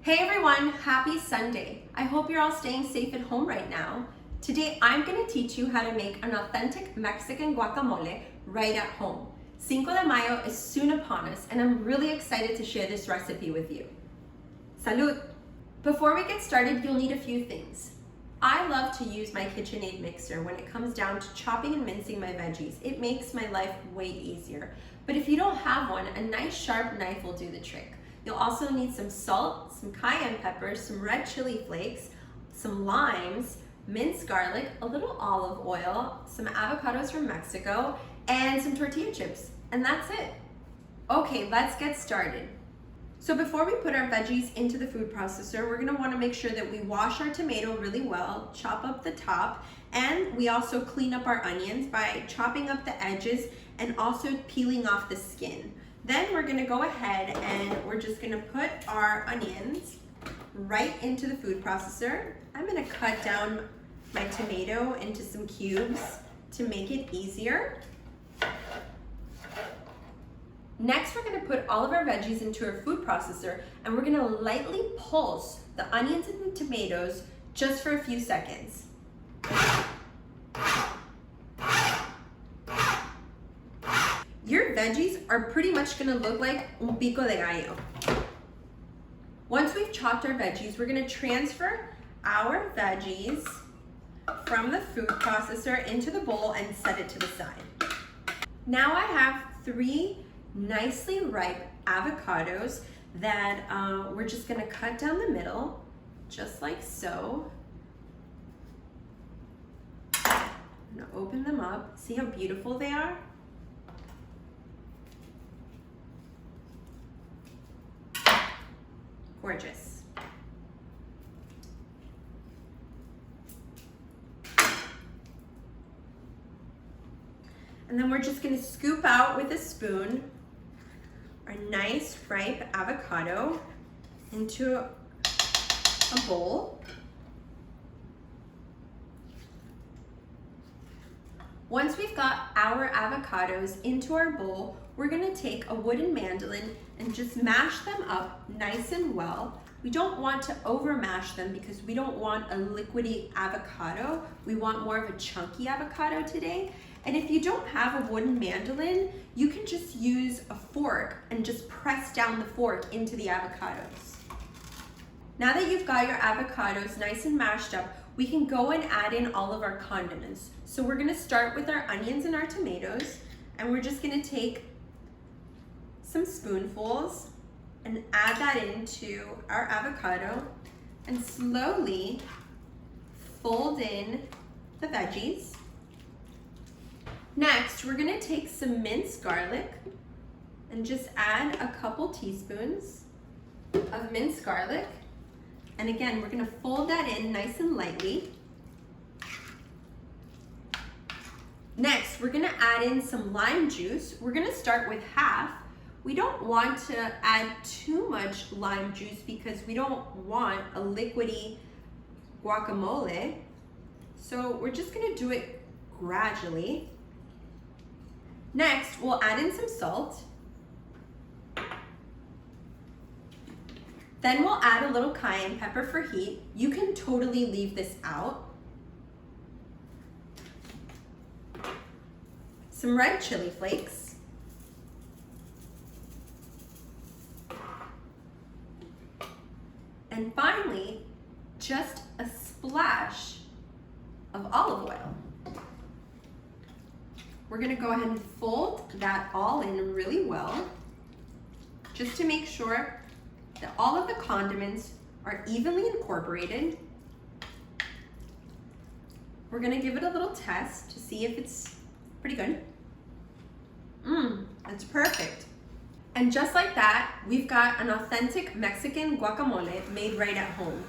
Hey everyone, happy Sunday. I hope you're all staying safe at home right now. Today I'm going to teach you how to make an authentic Mexican guacamole right at home. Cinco de Mayo is soon upon us and I'm really excited to share this recipe with you. Salud! Before we get started, you'll need a few things. I love to use my KitchenAid mixer when it comes down to chopping and mincing my veggies. It makes my life way easier. But if you don't have one, a nice sharp knife will do the trick. You'll also need some salt, some cayenne pepper, some red chili flakes, some limes, minced garlic, a little olive oil, some avocados from Mexico, and some tortilla chips. And that's it. Okay, let's get started. So before we put our veggies into the food processor, we're gonna wanna make sure that we wash our tomato really well, chop up the top, and we also clean up our onions by chopping up the edges and also peeling off the skin. Then we're gonna go ahead and we're just gonna put our onions right into the food processor. I'm gonna cut down my tomato into some cubes to make it easier. Next, we're gonna put all of our veggies into our food processor and we're gonna lightly pulse the onions and the tomatoes just for a few seconds. Your veggies are pretty much gonna look like un pico de gallo. Once we've chopped our veggies, we're gonna transfer our veggies from the food processor into the bowl and set it to the side. Now I have 3 nicely ripe avocados that we're just gonna cut down the middle, just like so. I'm gonna open them up. See how beautiful they are? Gorgeous. And then we're just gonna scoop out with a spoon our nice ripe avocado into a bowl. Once we've got our avocados into our bowl, we're gonna take a wooden mandolin and just mash them up nice and well. We don't want to over mash them because we don't want a liquidy avocado. We want more of a chunky avocado today. And if you don't have a wooden mandolin, you can just use a fork and just press down the fork into the avocados. Now that you've got your avocados nice and mashed up, we can go and add in all of our condiments. So we're gonna start with our onions and our tomatoes, and we're just gonna take some spoonfuls and add that into our avocado and slowly fold in the veggies. Next, we're gonna take some minced garlic and just add a couple teaspoons of minced garlic. And again, we're gonna fold that in nice and lightly. Next, we're gonna add in some lime juice. We're gonna start with half. We don't want to add too much lime juice because we don't want a liquidy guacamole. So we're just gonna do it gradually. Next, we'll add in some salt. Then we'll add a little cayenne pepper for heat. You can totally leave this out. Some red chili flakes. And finally, just a splash of olive oil. We're gonna go ahead and fold that all in really well, just to make sure that all of the condiments are evenly incorporated. We're gonna give it a little test to see if it's pretty good. That's perfect. And just like that, we've got an authentic Mexican guacamole made right at home.